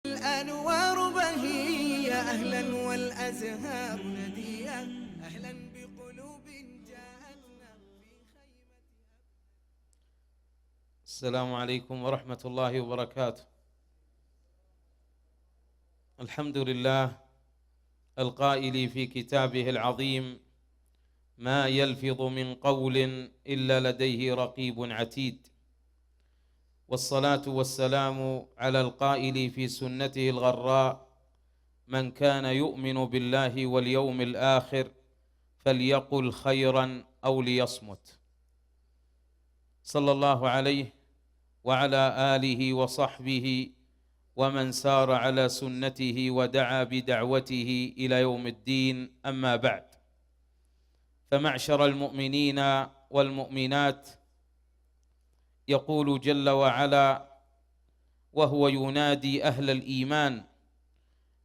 الأنوار بهية أهلا والأزهار ندية أهلا بقلوب جاءتنا في خيمتها. السلام عليكم ورحمة الله وبركاته. الحمد لله القائل في كتابه العظيم: ما يلفظ من قول إلا لديه رقيب عتيد. والصلاة والسلام على القائل في سنته الغراء: من كان يؤمن بالله واليوم الآخر فليقل خيرا أو ليصمت. صلى الله عليه وعلى آله وصحبه ومن سار على سنته ودعا بدعوته إلى يوم الدين. أما بعد، فمعشر المؤمنين والمؤمنات، يقول جل وعلا وهو ينادي أهل الإيمان: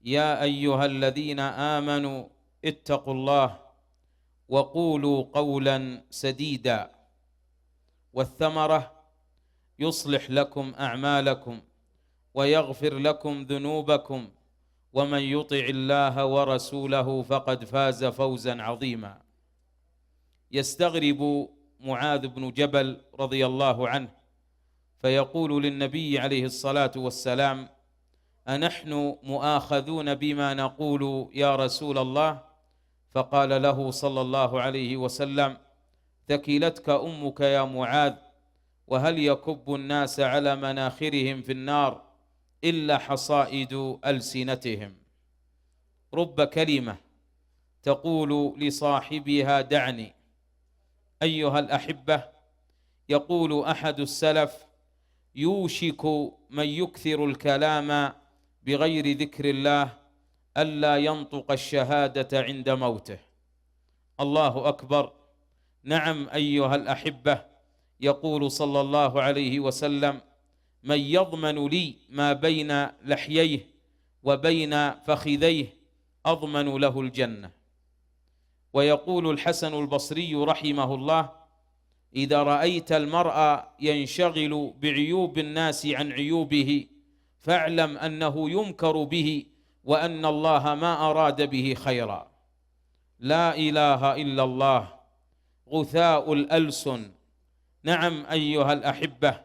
يا أيها الذين آمنوا اتقوا الله وقولوا قولا سديدا. والثمرة: يصلح لكم أعمالكم ويغفر لكم ذنوبكم ومن يطع الله ورسوله فقد فاز فوزا عظيما. يستغرب معاذ بن جبل رضي الله عنه فيقول للنبي عليه الصلاة والسلام: أنحن مؤاخذون بما نقول يا رسول الله؟ فقال له صلى الله عليه وسلم: ثكلتك أمك يا معاذ، وهل يكب الناس على مناخرهم في النار إلا حصائد ألسنتهم. رب كلمة تقول لصاحبها دعني. أيها الأحبة، يقول أحد السلف: يوشك من يكثر الكلام بغير ذكر الله ألا ينطق الشهادة عند موته. الله أكبر. نعم أيها الأحبة، يقول صلى الله عليه وسلم: من يضمن لي ما بين لحييه وبين فخذيه أضمن له الجنة. ويقول الحسن البصري رحمه الله: إذا رأيت المرء ينشغل بعيوب الناس عن عيوبه فاعلم أنه يمكر به وأن الله ما أراد به خيرا. لا إله إلا الله. غثاء الألسن. نعم أيها الأحبة،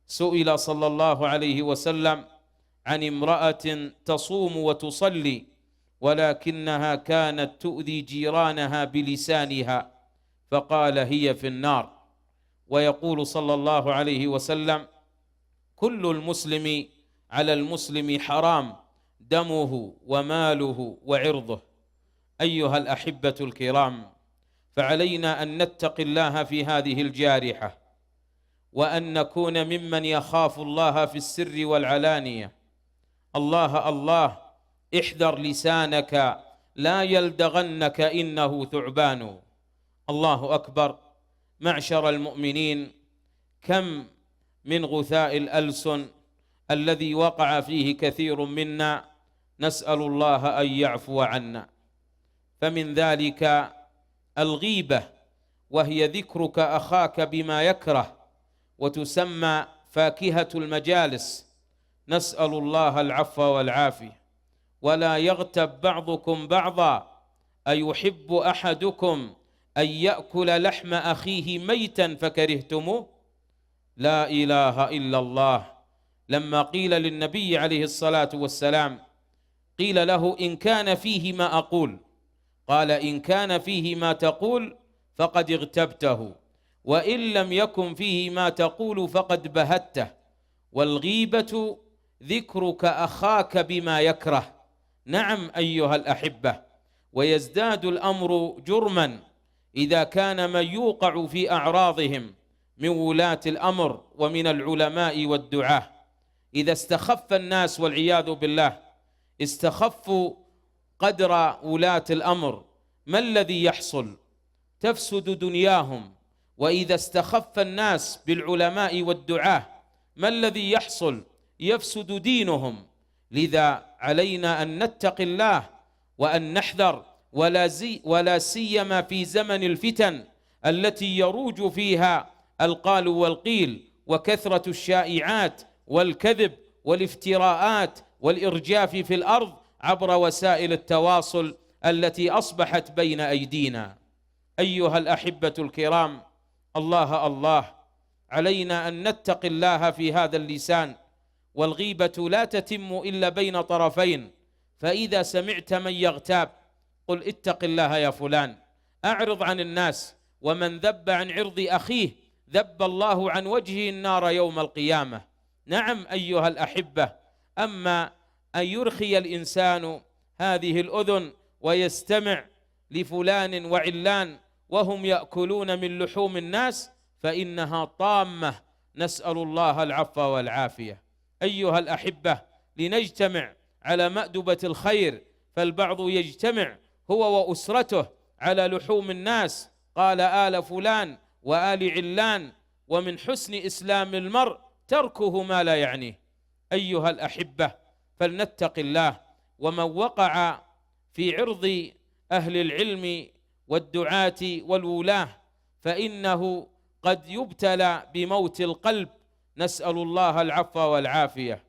سئل صلى الله عليه وسلم عن امرأة تصوم وتصلي ولكنها كانت تؤذي جيرانها بلسانها فقال: هي في النار. ويقول صلى الله عليه وسلم: كل المسلم على المسلم حرام دمه وماله وعرضه. أيها الأحبة الكرام، فعلينا أن نتقي الله في هذه الجارحة، وأن نكون ممن يخاف الله في السر والعلانية. الله الله، احذر لسانك لا يلدغنك إنه ثعبان. الله أكبر. معشر المؤمنين، كم من غثاء الألسن الذي وقع فيه كثير منا، نسأل الله أن يعفو عنا. فمن ذلك الغيبة، وهي ذكرك أخاك بما يكره، وتسمى فاكهة المجالس. نسأل الله العفو والعافية. ولا يغتب بعضكم بعضا، أيحب أحدكم أن يأكل لحم أخيه ميتا فكرهتموه. لا إله إلا الله. لما قيل للنبي عليه الصلاة والسلام، قيل له: إن كان فيه ما أقول، قال: إن كان فيه ما تقول فقد اغتبته، وإن لم يكن فيه ما تقول فقد بهته. والغيبة ذكرك أخاك بما يكره. نعم أيها الأحبة، ويزداد الأمر جرما إذا كان من يوقع في أعراضهم من ولاة الأمر ومن العلماء والدعاة. إذا استخف الناس والعياذ بالله، استخفوا قدر ولاة الأمر، ما الذي يحصل؟ تفسد دنياهم. وإذا استخف الناس بالعلماء والدعاة، ما الذي يحصل؟ يفسد دينهم. لذا علينا أن نتقي الله وأن نحذر، ولا سيما في زمن الفتن التي يروج فيها القال والقيل وكثرة الشائعات والكذب والافتراءات والإرجاف في الأرض عبر وسائل التواصل التي أصبحت بين أيدينا. أيها الأحبة الكرام، الله الله، علينا أن نتقي الله في هذا اللسان. والغيبة لا تتم إلا بين طرفين، فإذا سمعت من يغتاب قل اتق الله يا فلان، أعرض عن الناس، ومن ذب عن عرض أخيه ذب الله عن وجهه النار يوم القيامة. نعم أيها الأحبة، أما أن يرخي الإنسان هذه الأذن ويستمع لفلان وعلان وهم يأكلون من لحوم الناس فإنها طامة، نسأل الله العفو والعافية. أيها الأحبة، لنجتمع على مأدبة الخير، فالبعض يجتمع هو وأسرته على لحوم الناس، قال آل فلان وآل علان، ومن حسن إسلام المرء تركه ما لا يعنيه. أيها الأحبة، فلنتق الله، ومن وقع في عرض أهل العلم والدعاة والولاة فإنه قد يبتلى بموت القلب، نسأل الله العفو والعافية.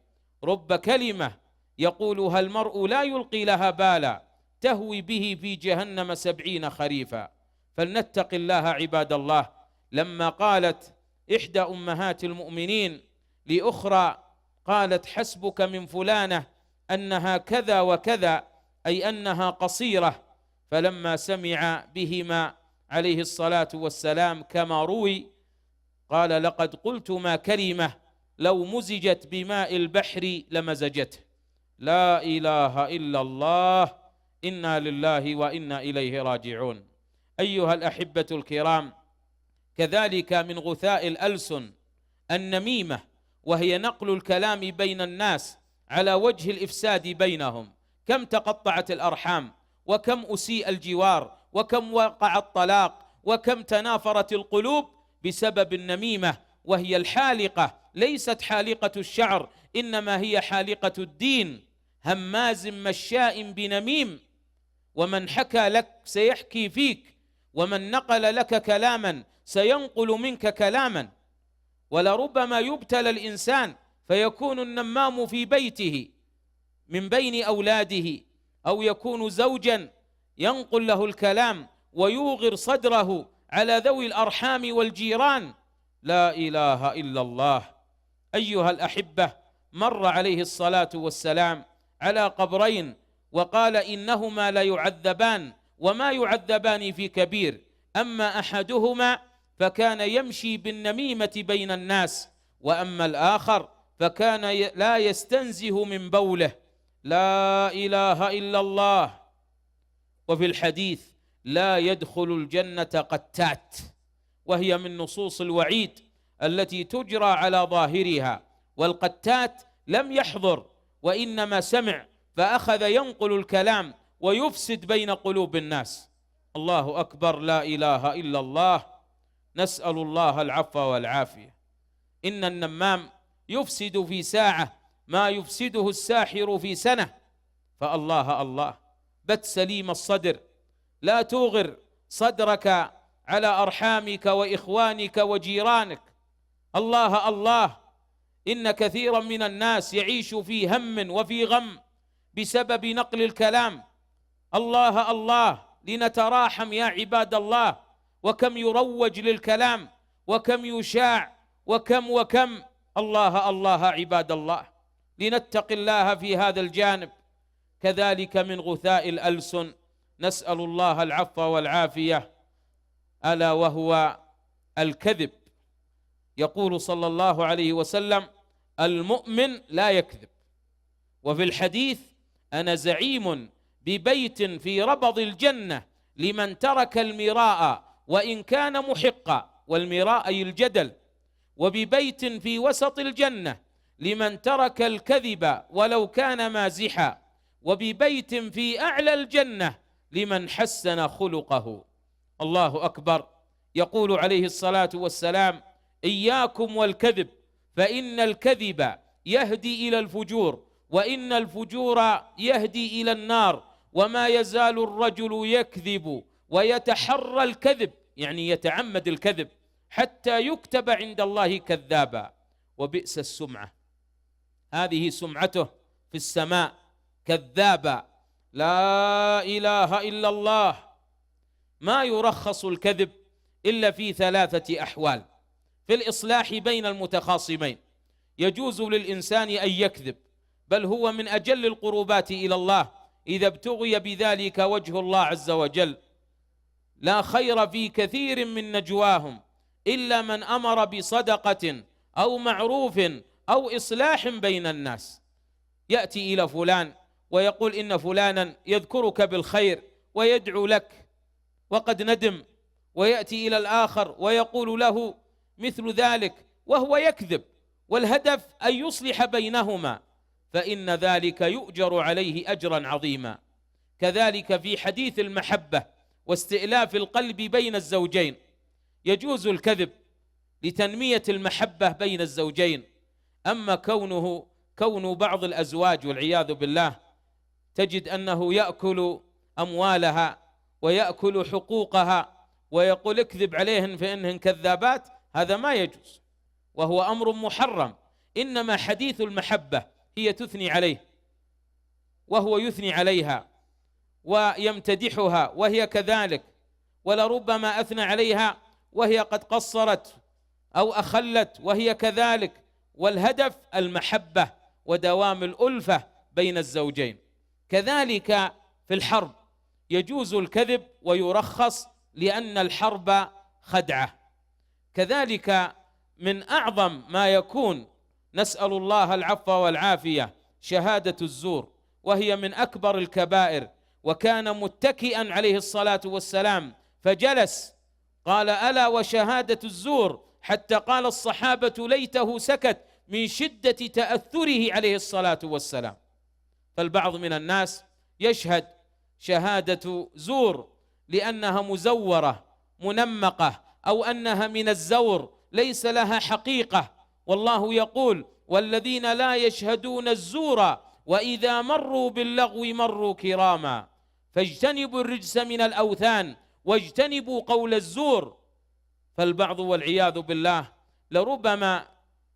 رب كلمة يقولها المرء لا يلقي لها بالا تهوي به في جهنم 70 خريفا. فلنتق الله عباد الله. لما قالت إحدى أمهات المؤمنين لأخرى، قالت حسبك من فلانة أنها كذا وكذا، أي أنها قصيرة، فلما سمع بهما عليه الصلاة والسلام كما روي قال لقد قلت ما كلمة لو مزجت بماء البحر لمزجته. لا إله إلا الله، إنا لله وإنا إليه راجعون. أيها الأحبة الكرام، كذلك من غثاء الألسن النميمة، وهي نقل الكلام بين الناس على وجه الإفساد بينهم. كم تقطعت الأرحام، وكم أسيء الجوار، وكم وقع الطلاق، وكم تنافرت القلوب بسبب النميمة، وهي الحالقة، ليست حالقة الشعر، إنما هي حالقة الدين. هماز مشاء بنميم، ومن حكى لك سيحكي فيك، ومن نقل لك كلاما سينقل منك كلاما. ولربما يبتلى الإنسان فيكون النمام في بيته من بين أولاده، أو يكون زوجا ينقل له الكلام ويوغر صدره على ذوي الأرحام والجيران. لا إله إلا الله. أيها الأحبة، مر عليه الصلاة والسلام على قبرين وقال إنهما لا يعذبان وما يعذبان في كبير، أما أحدهما فكان يمشي بالنميمة بين الناس، وأما الآخر فكان لا يستنزه من بوله. لا إله إلا الله. وفي الحديث لا يدخل الجنة قتات، وهي من نصوص الوعيد التي تجرى على ظاهرها. والقتات لم يحضر وإنما سمع فأخذ ينقل الكلام ويفسد بين قلوب الناس. الله أكبر، لا إله إلا الله. نسأل الله العفو والعافية. إن النمام يفسد في ساعة ما يفسده الساحر في سنة. فالله الله، بت سليم الصدر، لا توغر صدرك على أرحامك وإخوانك وجيرانك. الله الله، إن كثيرا من الناس يعيش في هم وفي غم بسبب نقل الكلام. الله الله، لنتراحم يا عباد الله. وكم يروج للكلام، وكم يشاع، وكم. الله الله عباد الله، لنتق الله في هذا الجانب. كذلك من غثاء الألسن، نسأل الله العفو والعافية، ألا وهو الكذب. يقول صلى الله عليه وسلم المؤمن لا يكذب. وفي الحديث أنا زعيم ببيت في ربض الجنة لمن ترك المراء وإن كان محقا، والمراء أي الجدل. وببيت في وسط الجنة لمن ترك الكذب ولو كان مازحا. وببيت في أعلى الجنة لمن حسن خلقه. الله أكبر. يقول عليه الصلاة والسلام إياكم والكذب، فإن الكذب يهدي إلى الفجور، وإن الفجور يهدي إلى النار. وما يزال الرجل يكذب ويتحرى الكذب، يعني يتعمد الكذب، حتى يكتب عند الله كذابا. وبئس السمعة، هذه سمعته في السماء كذابا. لا إله إلا الله. ما يرخص الكذب إلا في 3 أحوال: في الإصلاح بين المتخاصمين، يجوز للإنسان أن يكذب، بل هو من أجل القربات إلى الله إذا ابتغي بذلك وجه الله عز وجل. لا خير في كثير من نجواهم إلا من أمر بصدقة أو معروف أو إصلاح بين الناس. يأتي إلى فلان ويقول إن فلانا يذكرك بالخير ويدعو لك وقد ندم، ويأتي إلى الآخر ويقول له مثل ذلك وهو يكذب، والهدف أن يصلح بينهما، فإن ذلك يؤجر عليه أجرا عظيما. كذلك في حديث المحبة واستئلاف القلب بين الزوجين، يجوز الكذب لتنمية المحبة بين الزوجين. أما كون بعض الأزواج والعياذ بالله تجد أنه يأكل أموالها ويأكل حقوقها ويقول اكذب عليهن فإنهن كذابات، هذا ما يجوز وهو أمر محرم. إنما حديث المحبة هي تثني عليه وهو يثني عليها ويمتدحها وهي كذلك، ولربما أثنى عليها وهي قد قصرت أو أخلت وهي كذلك، والهدف المحبة ودوام الألفة بين الزوجين. كذلك في الحرب يجوز الكذب ويرخص لأن الحرب خدعة. كذلك من أعظم ما يكون، نسأل الله العفو والعافية، شهادة الزور، وهي من أكبر الكبائر. وكان متكئا عليه الصلاة والسلام فجلس، قال ألا وشهادة الزور، حتى قال الصحابة ليته سكت من شدة تأثره عليه الصلاة والسلام. فالبعض من الناس يشهد شهادة زور لأنها مزورة منمقة أو أنها من الزور ليس لها حقيقة، والله يقول والذين لا يشهدون الزور وإذا مروا باللغو مروا كراما فاجتنبوا الرجس من الأوثان واجتنبوا قول الزور. فالبعض والعياذ بالله لربما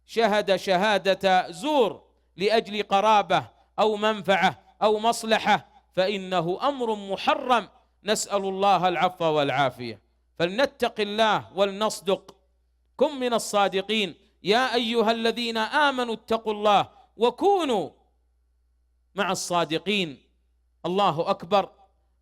شهد شهادة زور لأجل قرابة أو منفعة أو مصلحة، فإنه أمر محرم، نسأل الله العفو والعافية. فلنتق الله ولنصدق، كن من الصادقين. يا أيها الذين آمنوا اتقوا الله وكونوا مع الصادقين. الله أكبر.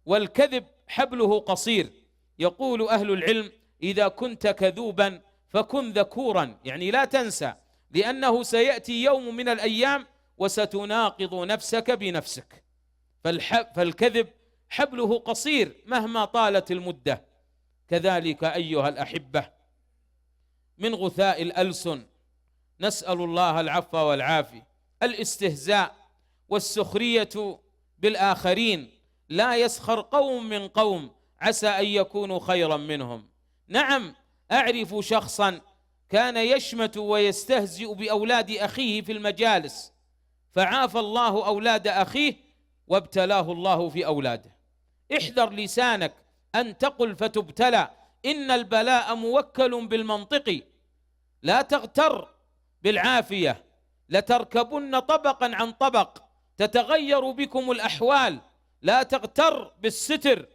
والكذب حبله قصير. يقول أهل العلم إذا كنت كذوبا فكن ذكورا، يعني لا تنسى، لأنه سيأتي يوم من الأيام وستناقض نفسك بنفسك. فالكذب حبله قصير مهما طالت المدة. كذلك أيها الأحبة من غثاء الألسن، نسأل الله العفو والعافية، الاستهزاء والسخرية بالآخرين. لا يسخر قوم من قوم عسى أن يكونوا خيرا منهم. نعم، أعرف شخصا كان يشمت ويستهزئ بأولاد أخيه في المجالس، فعافى الله أولاد أخيه وابتلاه الله في أولاده. احذر لسانك أن تقل فتبتلى، إن البلاء موكل بالمنطق. لا تغتر بالعافية، لتركبن طبقا عن طبق، تتغير بكم الأحوال. لا تغتر بالستر،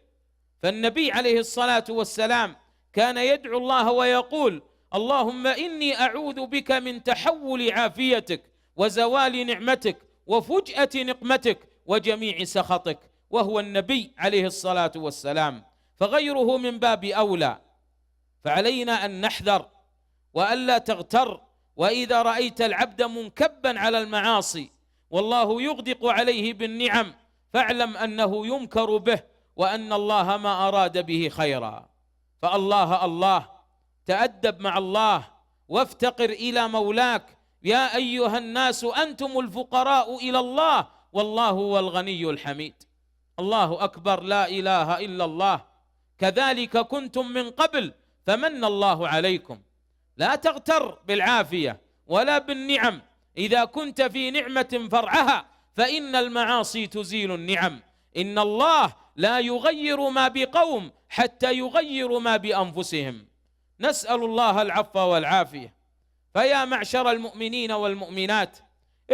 فالنبي عليه الصلاة والسلام كان يدعو الله ويقول اللهم إني أعوذ بك من تحول عافيتك وزوال نعمتك وفجأة نقمتك وجميع سخطك، وهو النبي عليه الصلاة والسلام، فغيره من باب أولى. فعلينا أن نحذر وألا تغتر. وإذا رأيت العبد منكبا على المعاصي والله يغدق عليه بالنعم فاعلم أنه يمكر به وأن الله ما أراد به خيرا. فالله تأدب مع الله وافتقر إلى مولاك. يا أيها الناس أنتم الفقراء إلى الله والله هو الغني الحميد. الله أكبر، لا إله إلا الله. كذلك كنتم من قبل فمن الله عليكم. لا تغتر بالعافية ولا بالنعم. إذا كنت في نعمة فرعها، فإن المعاصي تزيل النعم. إن الله لا يغير ما بقوم حتى يغيروا ما بأنفسهم. نسأل الله العفو والعافية. فيا معشر المؤمنين والمؤمنات،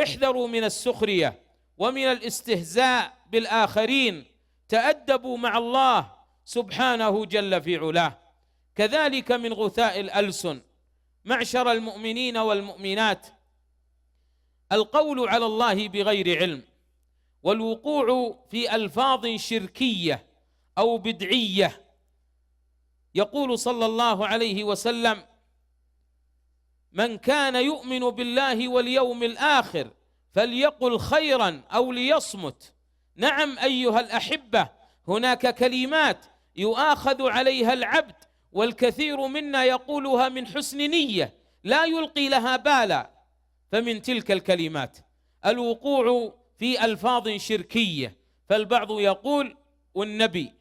احذروا من السخرية ومن الاستهزاء بالآخرين، تأدبوا مع الله سبحانه جل في علاه. كذلك من غثاء الألسن. معشر المؤمنين والمؤمنات، القول على الله بغير علم والوقوع في ألفاظ شركية أو بدعية. يقول صلى الله عليه وسلم: من كان يؤمن بالله واليوم الآخر فليقل خيرا أو ليصمت. نعم أيها الأحبة، هناك كلمات يؤاخذ عليها العبد، والكثير منا يقولها من حسن نية لا يلقي لها بالا. فمن تلك الكلمات الوقوع في ألفاظ شركية، فالبعض يقول والنبي،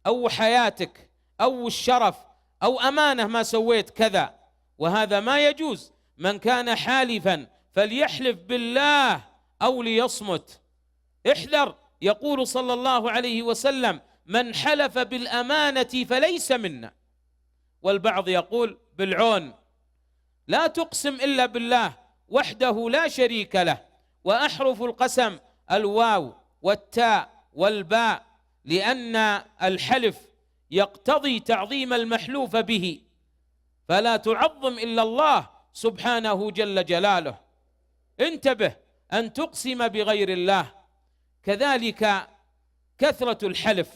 أو حياتك، أو الشرف، أو أمانة ما سويت كذا، وهذا ما يجوز. من كان حالفا فليحلف بالله أو ليصمت. احذر. يقول صلى الله عليه وسلم: من حلف بالأمانة فليس منا. والبعض يقول بالعون: لا تقسم إلا بالله وحده لا شريك له. وأحرف القسم الواو والتاء والباء، لأن الحلف يقتضي تعظيم المحلوف به، فلا تعظم إلا الله سبحانه جل جلاله. انتبه أن تقسم بغير الله. كذلك كثرة الحلف،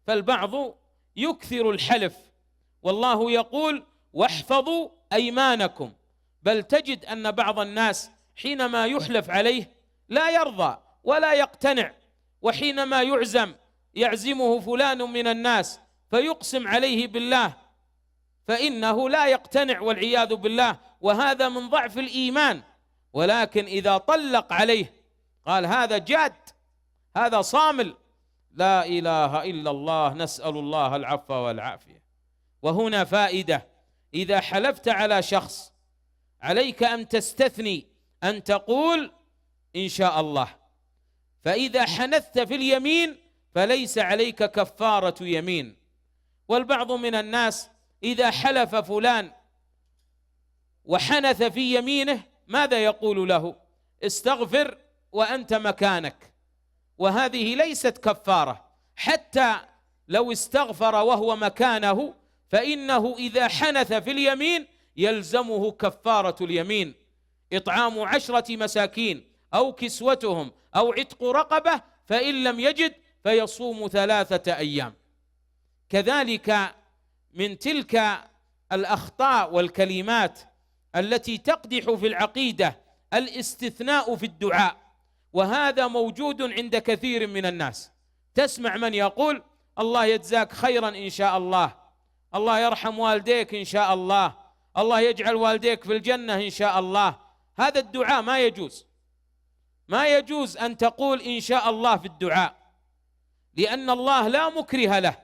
فالبعض يكثر الحلف، والله يقول: واحفظوا أيمانكم. بل تجد أن بعض الناس حينما يحلف عليه لا يرضى ولا يقتنع، وحينما يعزمه فلان من الناس فيقسم عليه بالله فإنه لا يقتنع والعياذ بالله، وهذا من ضعف الإيمان. ولكن إذا طلق عليه قال: هذا جاد، هذا صامل. لا إله إلا الله، نسأل الله العفو والعافية. وهنا فائدة: إذا حلفت على شخص عليك أن تستثني، أن تقول إن شاء الله. فإذا حنثت في اليمين فليس عليك كفارة يمين. والبعض من الناس إذا حلف فلان وحنث في يمينه ماذا يقول له؟ استغفر وأنت مكانك. وهذه ليست كفارة، حتى لو استغفر وهو مكانه فإنه إذا حنث في اليمين يلزمه كفارة اليمين: إطعام 10 مساكين أو كسوتهم أو عتق رقبة، فإن لم يجد فيصوم 3 أيام. كذلك من تلك الأخطاء والكلمات التي تقدح في العقيدة الاستثناء في الدعاء، وهذا موجود عند كثير من الناس. تسمع من يقول: الله يجزاك خيرا إن شاء الله، الله يرحم والديك إن شاء الله، الله يجعل والديك في الجنة إن شاء الله. هذا الدعاء ما يجوز، ما يجوز أن تقول إن شاء الله في الدعاء، لأن الله لا مكره له،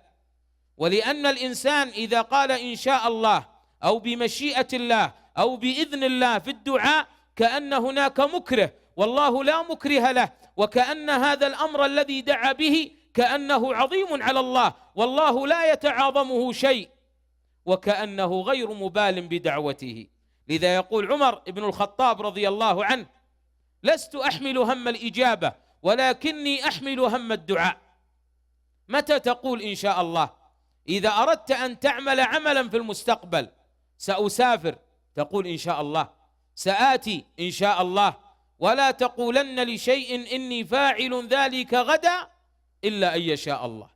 ولأن الإنسان إذا قال إن شاء الله أو بمشيئة الله أو بإذن الله في الدعاء كأن هناك مكره، والله لا مكره له، وكأن هذا الأمر الذي دعا به كأنه عظيم على الله، والله لا يتعاظمه شيء، وكأنه غير مبال بدعوته. لذا يقول عمر بن الخطاب رضي الله عنه: لست أحمل هم الإجابة ولكني أحمل هم الدعاء. متى تقول إن شاء الله؟ إذا أردت أن تعمل عملا في المستقبل، سأسافر تقول إن شاء الله، سآتي إن شاء الله، ولا تقولن لشيء إني فاعل ذلك غدا إلا أن يشاء الله.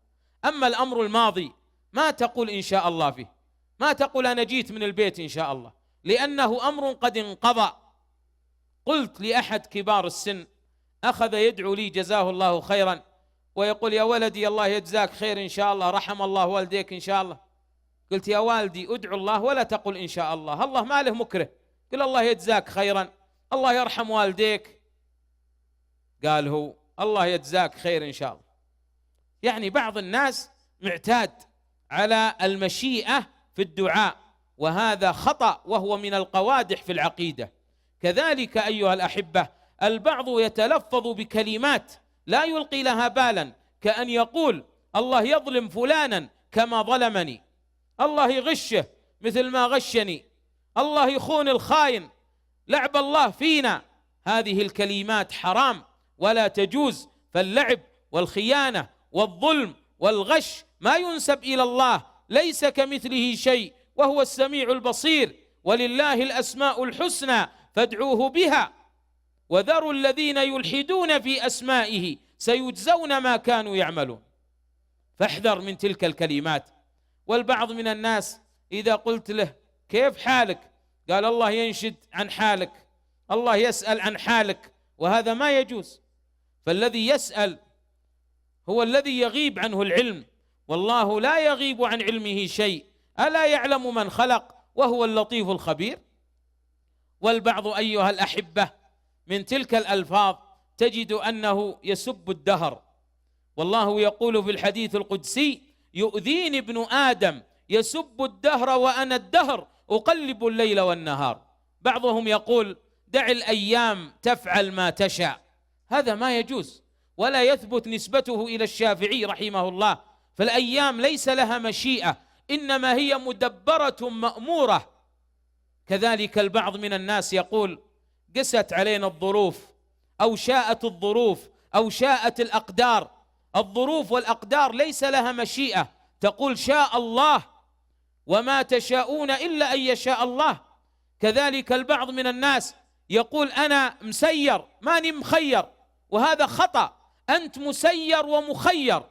أما الأمر الماضي ما تقول إن شاء الله فيه، ما تقول أنا جيت من البيت إن شاء الله، لأنه أمر قد انقضى. قلت لأحد كبار السن أخذ يدعو لي جزاه الله خيرا ويقول: يا ولدي الله يجزاك خير إن شاء الله، رحم الله والديك إن شاء الله. قلت: يا والدي ادعو الله ولا تقل إن شاء الله، الله ما له مكره، قل الله يجزاك خيرا، الله يرحم والديك. قال هو: الله يجزاك خير إن شاء الله. يعني بعض الناس معتاد على المشيئة في الدعاء، وهذا خطأ، وهو من القوادح في العقيدة. كذلك أيها الأحبة البعض يتلفظ بكلمات لا يلقي لها بالا، كأن يقول: الله يظلم فلانا كما ظلمني، الله يغشه مثل ما غشني، الله يخون الخاين، لعب الله فينا. هذه الكلمات حرام، ولا تجوز. فاللعب والخيانة والظلم والغش ما ينسب إلى الله، ليس كمثله شيء وهو السميع البصير. ولله الأسماء الحسنى فادعوه بها وذروا الذين يلحدون في أسمائه سيجزون ما كانوا يعملون. فاحذر من تلك الكلمات. والبعض من الناس إذا قلت له كيف حالك؟ قال الله ينشد عن حالك، الله يسأل عن حالك، وهذا ما يجوز. فالذي يسأل هو الذي يغيب عنه العلم، والله لا يغيب عن علمه شيء. ألا يعلم من خلق وهو اللطيف الخبير؟ والبعض أيها الأحبة من تلك الألفاظ تجد أنه يسب الدهر، والله يقول في الحديث القدسي: يؤذيني ابن آدم يسب الدهر وأنا الدهر أقلب الليل والنهار. بعضهم يقول: دع الأيام تفعل ما تشاء. هذا ما يجوز، ولا يثبت نسبته إلى الشافعي رحمه الله. فالأيام ليس لها مشيئة، إنما هي مدبرة مأمورة. كذلك البعض من الناس يقول: قست علينا الظروف، أو شاءت الظروف، أو شاءت الأقدار. الظروف والأقدار ليس لها مشيئة، تقول شاء الله وما تشاءون إلا أن يشاء الله. كذلك البعض من الناس يقول: أنا مسير ماني مخير، وهذا خطأ. أنت مسير ومخير.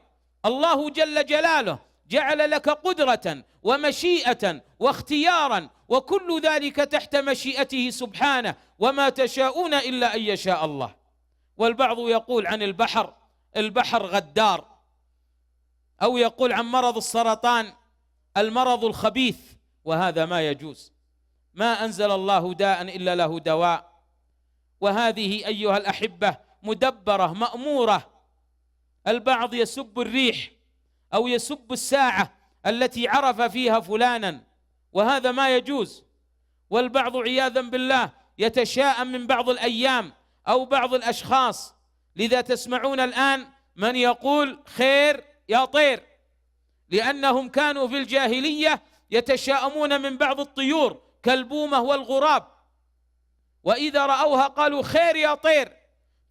الله جل جلاله جعل لك قدرة ومشيئة واختيارا، وكل ذلك تحت مشيئته سبحانه، وما تشاءون إلا أن يشاء الله. والبعض يقول عن البحر غدار، أو يقول عن مرض السرطان المرض الخبيث، وهذا ما يجوز. ما أنزل الله داء إلا له دواء. وهذه أيها الأحبة مدبرة مأمورة. البعض يسب الريح أو يسب الساعة التي عرف فيها فلانا، وهذا ما يجوز. والبعض عياذا بالله يتشاءم من بعض الأيام أو بعض الأشخاص. لذا تسمعون الآن من يقول خير يا طير، لأنهم كانوا في الجاهلية يتشاءمون من بعض الطيور كالبومة والغراب، وإذا رأوها قالوا خير يا طير،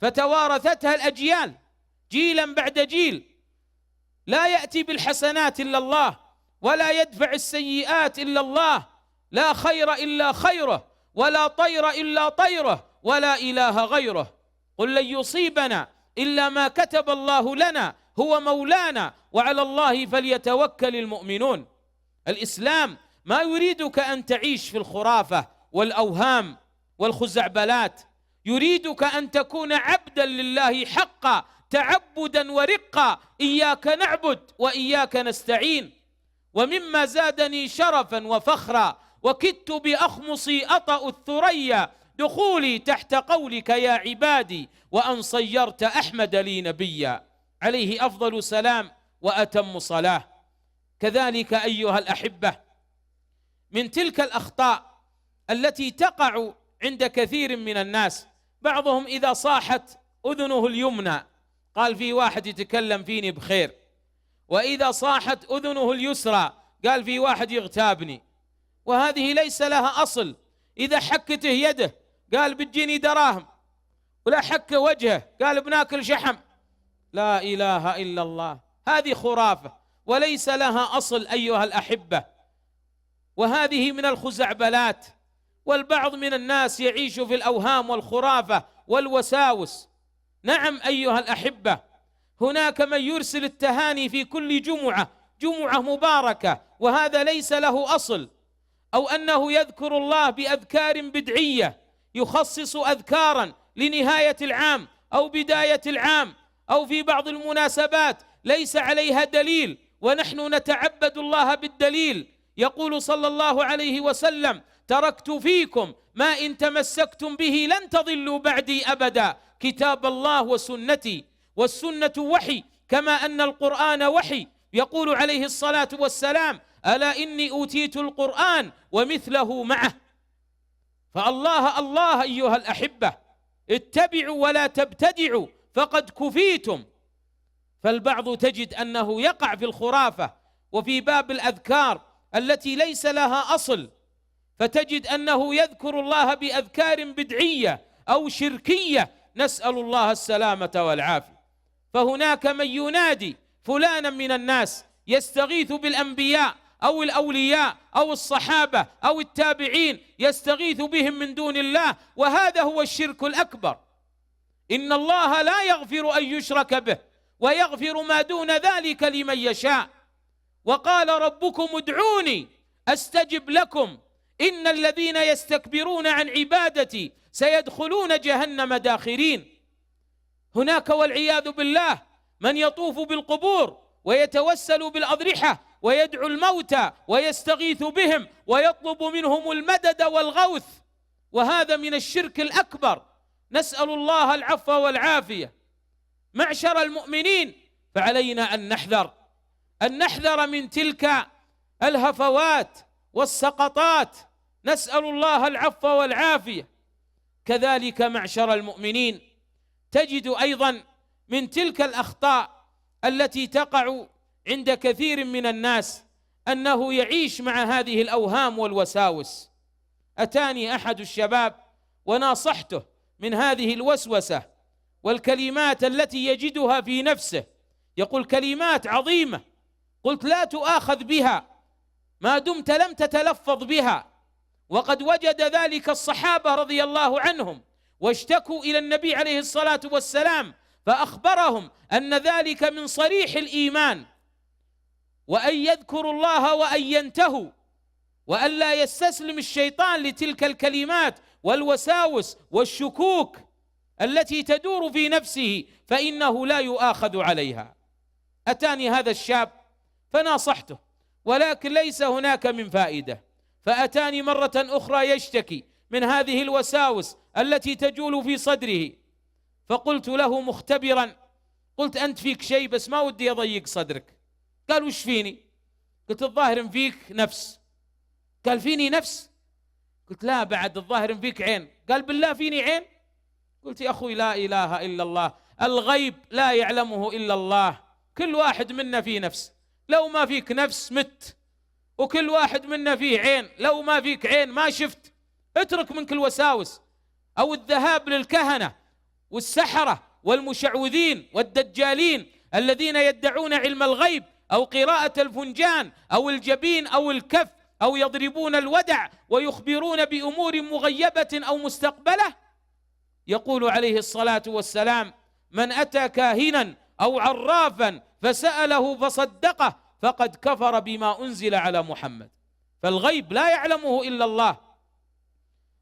فتوارثتها الأجيال جيلا بعد جيل. لا يأتي بالحسنات إلا الله، ولا يدفع السيئات إلا الله. لا خير إلا خيره، ولا طير إلا طيره، ولا إله غيره. قل لن يصيبنا إلا ما كتب الله لنا هو مولانا وعلى الله فليتوكل المؤمنون. الإسلام ما يريدك أن تعيش في الخرافة والأوهام والخزعبلات، يريدك أن تكون عبدا لله حقا، تعبدا ورقا. إياك نعبد وإياك نستعين. ومما زادني شرفا وفخرا وكدت بأخمصي أطأ الثريا دخولي تحت قولك يا عبادي، وأن صيرت أحمد لي نبيا، عليه أفضل سلام وأتم صلاة. كذلك أيها الأحبة من تلك الأخطاء التي تقع عند كثير من الناس، بعضهم إذا صاحت أذنه اليمنى قال في واحد يتكلم فيني بخير، وإذا صاحت أذنه اليسرى قال في واحد يغتابني، وهذه ليس لها أصل. إذا حكته يده قال بتجيني دراهم، ولا حك وجهه قال بناكل شحم. لا إله إلا الله. هذه خرافة وليس لها أصل أيها الأحبة، وهذه من الخزعبلات. والبعض من الناس يعيش في الأوهام والخرافة والوساوس. نعم أيها الأحبة، هناك من يرسل التهاني في كل جمعة مباركة، وهذا ليس له أصل. أو أنه يذكر الله بأذكار بدعية، يخصص أذكارا لنهاية العام أو بداية العام أو في بعض المناسبات ليس عليها دليل، ونحن نتعبد الله بالدليل. يقول صلى الله عليه وسلم: تركت فيكم ما إن تمسكتم به لن تضلوا بعدي أبدا، كتاب الله وسنتي. والسنة وحي كما أن القرآن وحي. يقول عليه الصلاة والسلام: ألا إني أوتيت القرآن ومثله معه. فالله الله أيها الأحبة، اتبعوا ولا تبتدعوا فقد كفيتم. فالبعض تجد أنه يقع في الخرافة وفي باب الأذكار التي ليس لها أصل، فتجد أنه يذكر الله بأذكار بدعية أو شركية نسأل الله السلامة والعافية. فهناك من ينادي فلانا من الناس يستغيث بالأنبياء أو الأولياء أو الصحابة أو التابعين، يستغيث بهم من دون الله، وهذا هو الشرك الأكبر. إن الله لا يغفر أن يشرك به ويغفر ما دون ذلك لمن يشاء. وقال ربكم ادعوني أستجب لكم إن الذين يستكبرون عن عبادتي سيدخلون جهنم داخرين. هناك والعياذ بالله من يطوف بالقبور ويتوسل بالأضرحة ويدعو الموتى ويستغيث بهم ويطلب منهم المدد والغوث، وهذا من الشرك الأكبر. نسأل الله العفو والعافية. معشر المؤمنين، فعلينا أن نحذر من تلك الهفوات والسقطات، نسأل الله العفو والعافية. كذلك معشر المؤمنين، تجد أيضا من تلك الأخطاء التي تقع عند كثير من الناس أنه يعيش مع هذه الأوهام والوساوس. أتاني أحد الشباب وناصحته من هذه الوسوسة والكلمات التي يجدها في نفسه، يقول كلمات عظيمة، قلت لا تؤاخذ بها ما دمت لم تتلفظ بها، وقد وجد ذلك الصحابة رضي الله عنهم واشتكوا إلى النبي عليه الصلاة والسلام فأخبرهم أن ذلك من صريح الإيمان، وأن يذكروا الله وأن ينتهوا، وأن لا يستسلم الشيطان لتلك الكلمات والوساوس والشكوك التي تدور في نفسه، فإنه لا يؤاخذ عليها. أتاني هذا الشاب فناصحته، ولكن ليس هناك من فائدة، فأتاني مرة أخرى يشتكي من هذه الوساوس التي تجول في صدره، فقلت له مختبرا، قلت أنت فيك شيء بس ما ودي أضيق صدرك. قال وش فيني؟ قلت الظاهر فيك نفس. قال فيني نفس؟ قلت لا، بعد الظاهر فيك عين. قال بالله فيني عين؟ قلت يا أخوي لا إله إلا الله، الغيب لا يعلمه إلا الله، كل واحد منا فيه نفس، لو ما فيك نفس مت، وكل واحد منا فيه عين، لو ما فيك عين ما شفت. اترك منك الوساوس أو الذهاب للكهنة والسحرة والمشعوذين والدجالين الذين يدعون علم الغيب أو قراءة الفنجان أو الجبين أو الكف أو يضربون الودع ويخبرون بأمور مغيبة أو مستقبلة. يقول عليه الصلاة والسلام: من أتى كاهنا أو عرافا فسأله فصدقه فقد كفر بما أنزل على محمد. فالغيب لا يعلمه إلا الله.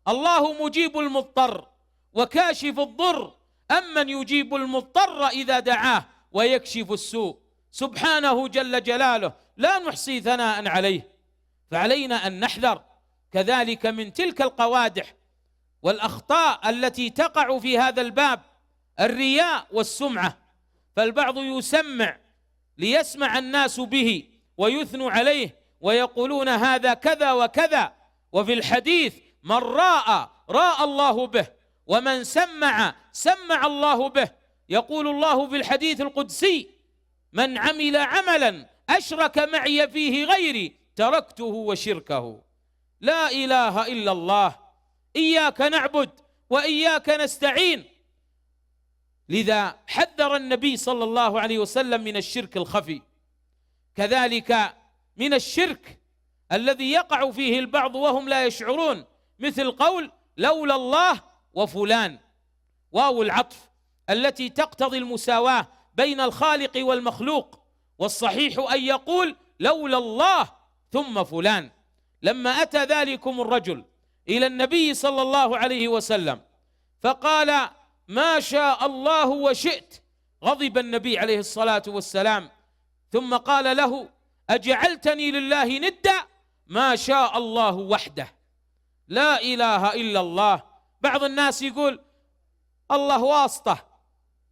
الله مجيب المضطر وكاشف الضر، أمن يجيب المضطر إذا دعاه ويكشف السوء، سبحانه جل جلاله لا نحصي ثناء عليه. فعلينا أن نحذر كذلك من تلك القوادح والأخطاء التي تقع في هذا الباب، الرياء والسمعة. فالبعض يسمع ليسمع الناس به ويثنوا عليه ويقولون هذا كذا وكذا، وفي الحديث من راى الله به، ومن سمع الله به. يقول الله في الحديث القدسي: من عمل عملا أشرك معي فيه غيري تركته وشركه. لا إله إلا الله، إياك نعبد وإياك نستعين. لذا حذر النبي صلى الله عليه وسلم من الشرك الخفي. كذلك من الشرك الذي يقع فيه البعض وهم لا يشعرون، مثل قول لولا الله وفلان، واو العطف التي تقتضي المساواة بين الخالق والمخلوق، والصحيح أن يقول لولا الله ثم فلان. لما أتى ذلكم الرجل إلى النبي صلى الله عليه وسلم فقال ما شاء الله وشئت، غضب النبي عليه الصلاة والسلام، ثم قال له أجعلتني لله ندا؟ ما شاء الله وحده، لا إله إلا الله. بعض الناس يقول الله واسطة،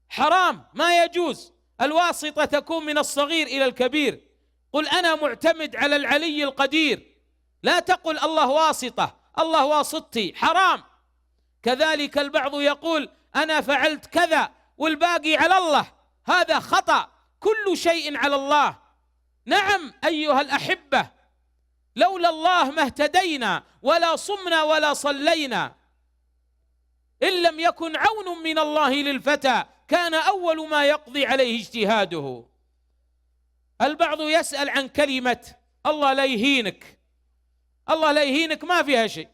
حرام، ما يجوز. الواسطة تكون من الصغير إلى الكبير. قل أنا معتمد على العلي القدير، لا تقل الله واسطة، الله واسطتي، حرام. كذلك البعض يقول أنا فعلت كذا والباقي على الله، هذا خطأ، كل شيء على الله. نعم أيها الأحبة، لولا الله ما اهتدينا ولا صمنا ولا صلينا. إن لم يكن عون من الله للفتى كان أول ما يقضي عليه اجتهاده. البعض يسأل عن كلمة الله لا يهينك. الله لا يهينك ما فيها شيء،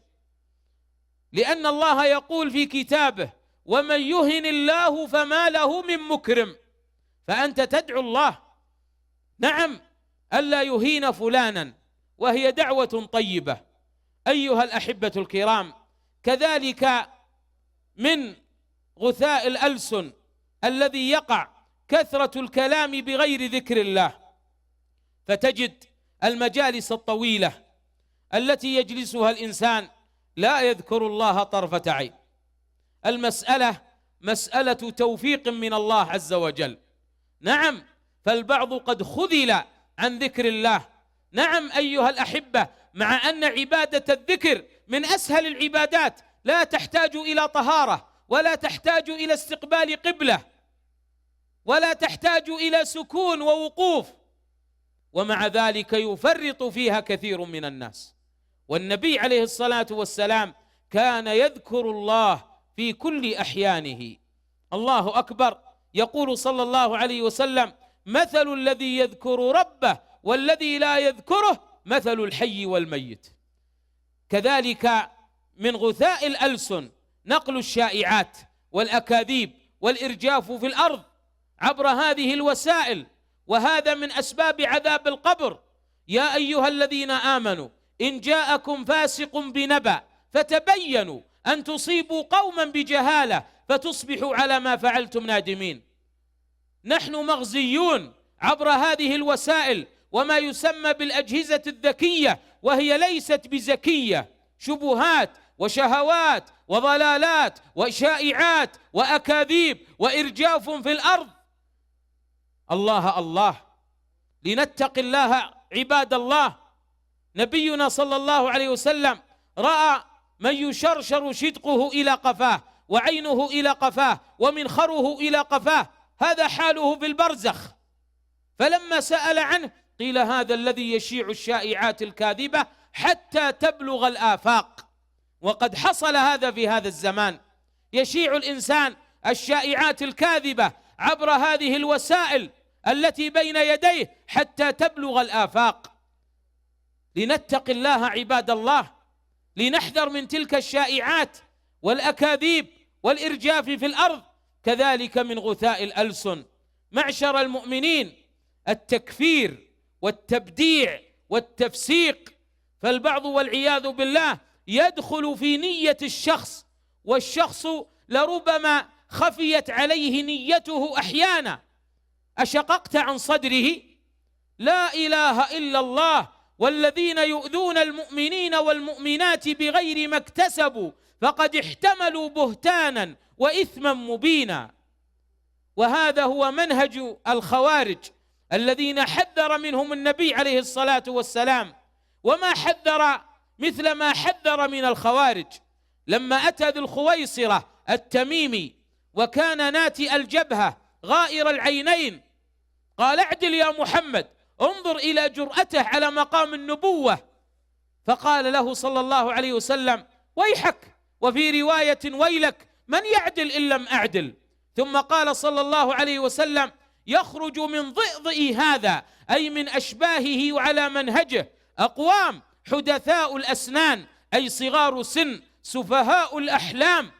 لأن الله يقول في كتابه: ومن يهن الله فما له من مكرم. فأنت تدعو الله نعم ألا يهين فلانا، وهي دعوة طيبة. أيها الأحبة الكرام، كذلك من غثاء الألسن الذي يقع كثرة الكلام بغير ذكر الله، فتجد المجالس الطويلة التي يجلسها الإنسان لا يذكر الله طرفة عين. المسألة مسألة توفيق من الله عز وجل. نعم، فالبعض قد خذل عن ذكر الله. نعم أيها الأحبة، مع أن عبادة الذكر من أسهل العبادات، لا تحتاج إلى طهارة، ولا تحتاج إلى استقبال قبلة، ولا تحتاج إلى سكون ووقوف، ومع ذلك يفرط فيها كثير من الناس. والنبي عليه الصلاة والسلام كان يذكر الله في كل أحيانه. الله أكبر. يقول صلى الله عليه وسلم: مثل الذي يذكر ربه والذي لا يذكره مثل الحي والميت. كذلك من غثاء الألسن نقل الشائعات والأكاذيب والإرجاف في الأرض عبر هذه الوسائل، وهذا من أسباب عذاب القبر. يا أيها الذين آمنوا إن جاءكم فاسق بنبأ فتبينوا أن تصيبوا قوما بجهالة فتصبحوا على ما فعلتم نادمين. نحن مغزيون عبر هذه الوسائل وما يسمى بالأجهزة الذكية، وهي ليست بذكية. شبهات وشهوات وضلالات وشائعات وأكاذيب وإرجاف في الأرض. الله الله، لنتق الله عباد الله. نبينا صلى الله عليه وسلم رأى من يشرشر شدقه إلى قفاه، وعينه إلى قفاه، ومنخره إلى قفاه، هذا حاله في البرزخ. فلما سأل عنه قيل: هذا الذي يشيع الشائعات الكاذبة حتى تبلغ الآفاق. وقد حصل هذا في هذا الزمان، يشيع الإنسان الشائعات الكاذبة عبر هذه الوسائل التي بين يديه حتى تبلغ الآفاق. لنتق الله عباد الله، لنحذر من تلك الشائعات والأكاذيب والإرجاف في الأرض. كذلك من غثاء الألسن معشر المؤمنين التكفير والتبديع والتفسيق. فالبعض والعياذ بالله يدخل في نية الشخص، والشخص لربما خفيت عليه نيته أحيانا. أشققت عن صدره؟ لا إله إلا الله. والذين يؤذون المؤمنين والمؤمنات بغير ما اكتسبوا فقد احتملوا بهتانا وإثما مبينا. وهذا هو منهج الخوارج الذين حذر منهم النبي عليه الصلاة والسلام، وما حذر مثل ما حذر من الخوارج. لما أتى ذو الخويصرة التميمي وكان ناتئ الجبهة غائر العينين، قال: اعدل يا محمد، انظر إلى جرأته على مقام النبوة. فقال له صلى الله عليه وسلم: ويحك، وفي رواية: ويلك، من يعدل إن لم أعدل. ثم قال صلى الله عليه وسلم: يخرج من ضئضئ هذا، أي من أشباهه وعلى منهجه، أقوام حدثاء الأسنان، أي صغار سن، سفهاء الأحلام،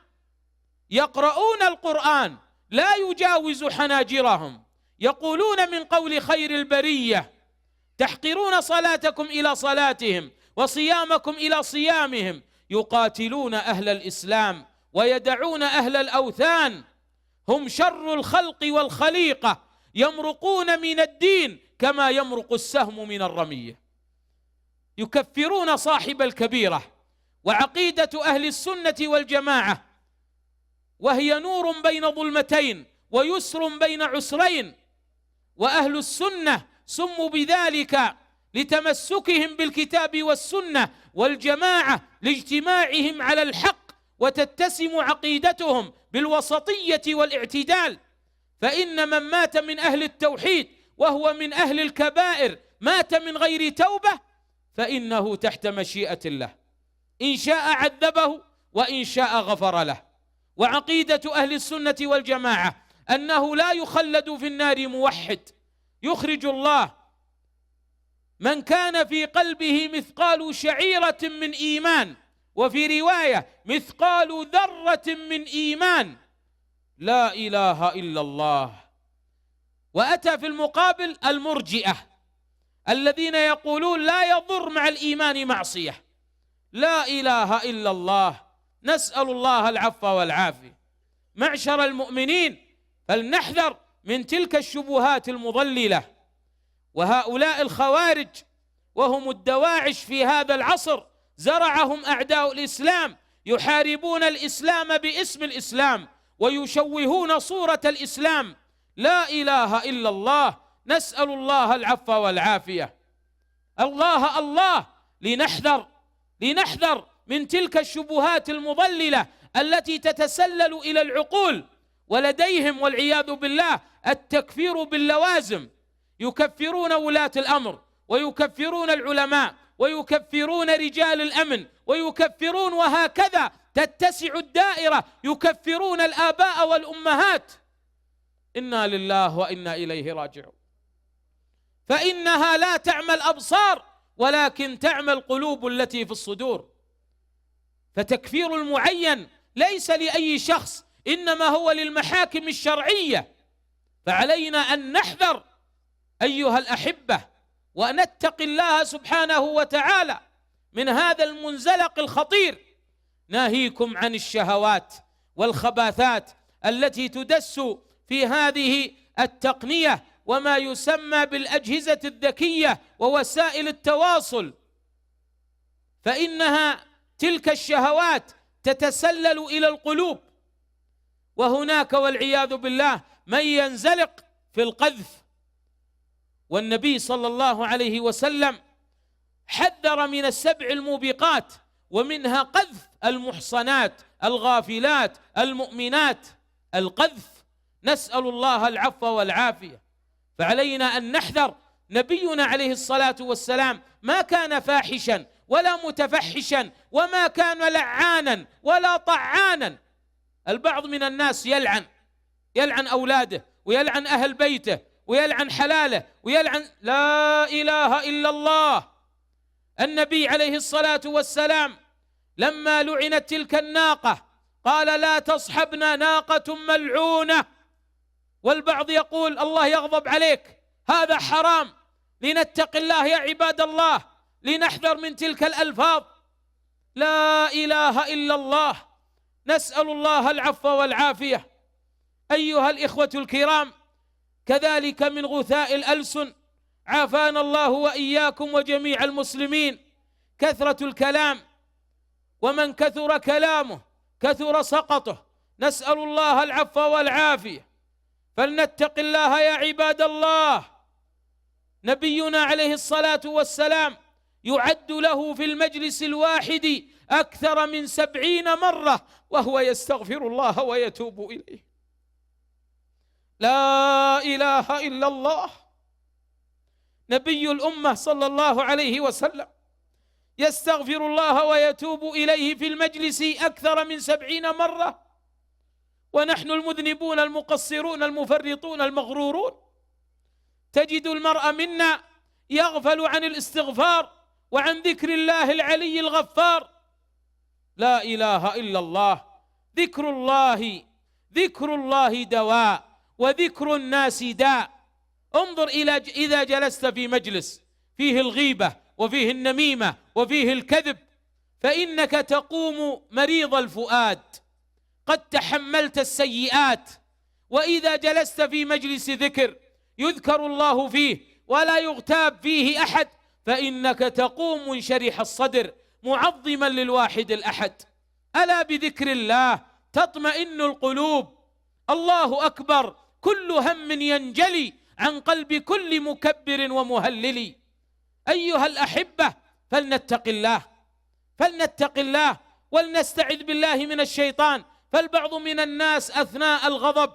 يقرؤون القرآن لا يجاوز حناجرهم، يقولون من قول خير البرية، تحقرون صلاتكم إلى صلاتهم وصيامكم إلى صيامهم، يقاتلون أهل الإسلام ويدعون أهل الأوثان، هم شر الخلق والخليقة، يمرقون من الدين كما يمرق السهم من الرمية. يكفرون صاحب الكبيرة. وعقيدة أهل السنة والجماعة وهي نور بين ظلمتين ويسر بين عسرين، وأهل السنة سموا بذلك لتمسكهم بالكتاب والسنة، والجماعة لاجتماعهم على الحق، وتتسم عقيدتهم بالوسطية والاعتدال. فإن من مات من أهل التوحيد وهو من أهل الكبائر مات من غير توبة فإنه تحت مشيئة الله، إن شاء عذبه وإن شاء غفر له. وعقيدة أهل السنة والجماعة أنه لا يخلد في النار موحد، يخرج الله من كان في قلبه مثقال شعيرة من إيمان، وفي رواية مثقال ذرة من إيمان، لا إله إلا الله. وأتى في المقابل المرجئة الذين يقولون لا يضر مع الإيمان معصية، لا إله إلا الله. نسأل الله العفو والعافية. معشر المؤمنين، فلنحذر من تلك الشبهات المضللة. وهؤلاء الخوارج وهم الدواعش في هذا العصر زرعهم أعداء الإسلام، يحاربون الإسلام باسم الإسلام ويشوهون صورة الإسلام، لا إله إلا الله. نسأل الله العفو والعافية. الله الله، لنحذر من تلك الشبهات المضللة التي تتسلل إلى العقول، ولديهم والعياذ بالله التكفير باللوازم، يكفرون ولاة الأمر ويكفرون العلماء ويكفرون رجال الأمن ويكفرون، وهكذا تتسع الدائرة، يكفرون الآباء والأمهات. إنا لله وإنا إليه راجعون. فإنها لا تعمى الأبصار ولكن تعمى القلوب التي في الصدور. فتكفير المعين ليس لأي شخص، إنما هو للمحاكم الشرعية. فعلينا أن نحذر أيها الأحبة، ونتقي الله سبحانه وتعالى من هذا المنزلق الخطير. ناهيكم عن الشهوات والخباثات التي تدس في هذه التقنية وما يسمى بالأجهزة الذكية ووسائل التواصل، فإنها تلك الشهوات تتسلل إلى القلوب. وهناك والعياذ بالله من ينزلق في القذف، والنبي صلى الله عليه وسلم حذر من السبع الموبقات، ومنها قذف المحصنات الغافلات المؤمنات، القذف. نسأل الله العفو والعافية. فعلينا أن نحذر. نبينا عليه الصلاة والسلام ما كان فاحشا ولا متفحشا، وما كان لعانا ولا طعانا. البعض من الناس يلعن أولاده ويلعن أهل بيته ويلعن حلاله ويلعن، لا إله إلا الله. النبي عليه الصلاة والسلام لما لعنت تلك الناقة قال لا تصحبنا ناقة ملعونة. والبعض يقول الله يغضب عليك، هذا حرام. لنتق الله يا عباد الله، لنحذر من تلك الألفاظ. لا إله إلا الله. نسأل الله العفو والعافية. أيها الإخوة الكرام، كذلك من غثاء الألسن، عافانا الله وإياكم وجميع المسلمين، كثرة الكلام، ومن كثر كلامه كثر سقطه. نسأل الله العفو والعافية. فلنتق الله يا عباد الله. نبينا عليه الصلاة والسلام يعد له في المجلس الواحد أكثر من 70 مرة وهو يستغفر الله ويتوب إليه. لا إله إلا الله. نبي الأمة صلى الله عليه وسلم يستغفر الله ويتوب إليه في المجلس أكثر من 70 مرة، ونحن المذنبون المقصرون المفرطون المغرورون تجد المرء منا يغفل عن الاستغفار وعن ذكر الله العلي الغفار. لا إله إلا الله. ذكر الله دواء، وذكر الناس داء. انظر إذا جلست في مجلس فيه الغيبة وفيه النميمة وفيه الكذب، فإنك تقوم مريض الفؤاد، قد تحملت السيئات. وإذا جلست في مجلس ذكر يذكر الله فيه ولا يغتاب فيه أحد، فإنك تقوم منشرح الصدر معظما للواحد الأحد. ألا بذكر الله تطمئن القلوب. الله أكبر، كل هم ينجلي عن قلب كل مكبر ومهلل. أيها الأحبة، فلنتق الله ولنستعذ بالله من الشيطان. فالبعض من الناس أثناء الغضب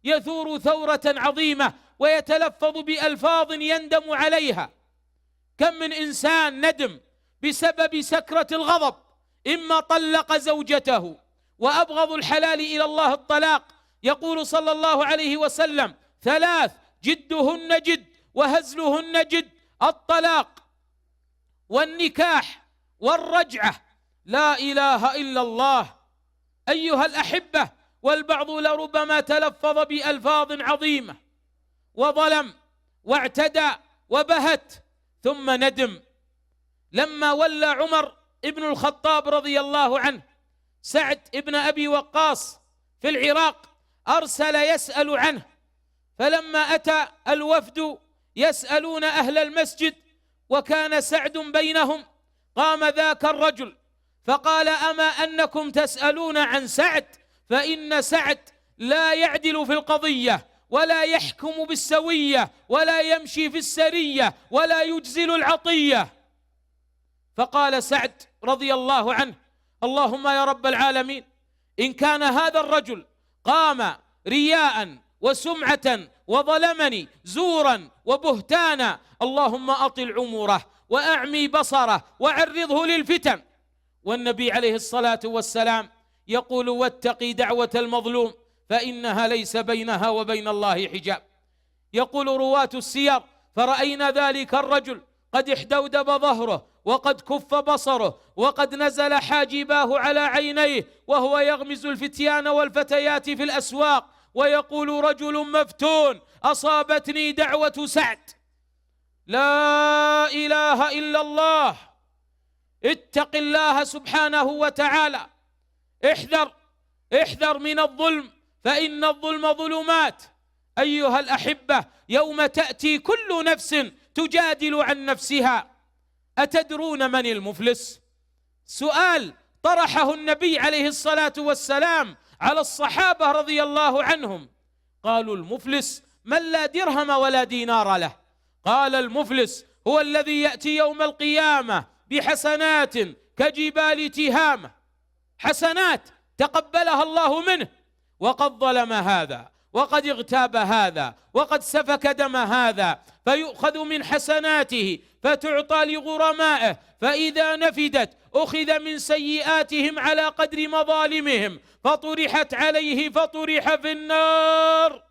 يثور ثورة عظيمة ويتلفظ بألفاظ يندم عليها. كم من إنسان ندم بسبب سكرة الغضب، إما طلق زوجته وأبغض الحلال إلى الله الطلاق. يقول صلى الله عليه وسلم: 3 جدهن جد وهزلهن جد: الطلاق والنكاح والرجعة. لا إله إلا الله. أيها الأحبة، والبعض لربما تلفظ بألفاظ عظيمة وظلم واعتدى وبهت ثم ندم. لما ولى عمر ابن الخطاب رضي الله عنه سعد ابن أبي وقاص في العراق أرسل يسأل عنه، فلما أتى الوفد يسألون أهل المسجد وكان سعد بينهم، قام ذاك الرجل فقال: أما أنكم تسألون عن سعد، فإن سعد لا يعدل في القضية ولا يحكم بالسوية ولا يمشي في السرية ولا يجزل العطية. فقال سعد رضي الله عنه: اللهم يا رب العالمين، إن كان هذا الرجل قام رياء وسمعة وظلمني زورا وبهتانا، اللهم أطل عمره وأعمي بصره وعرضه للفتن. والنبي عليه الصلاة والسلام يقول: واتقي دعوة المظلوم فإنها ليس بينها وبين الله حجاب. يقول رواة السير: فرأينا ذلك الرجل قد احدودب ظهره وقد كف بصره وقد نزل حاجباه على عينيه وهو يغمز الفتيان والفتيات في الأسواق ويقول: رجل مفتون أصابتني دعوة سعد. لا إله إلا الله. اتق الله سبحانه وتعالى. احذر من الظلم، فإن الظلم ظلمات. أيها الأحبة، يوم تأتي كل نفس تجادل عن نفسها. أتدرون من المفلس؟ سؤال طرحه النبي عليه الصلاة والسلام على الصحابة رضي الله عنهم. قالوا: المفلس من لا درهم ولا دينار له. قال: المفلس هو الذي يأتي يوم القيامة بحسنات كجبال تهامة، حسنات تقبلها الله منه، وقد ظلم هذا وقد اغتاب هذا وقد سفك دم هذا، فيؤخذ من حسناته فتعطى لغرمائه، فإذا نفدت أخذ من سيئاتهم على قدر مظالمهم فطرحت عليه فطرح في النار.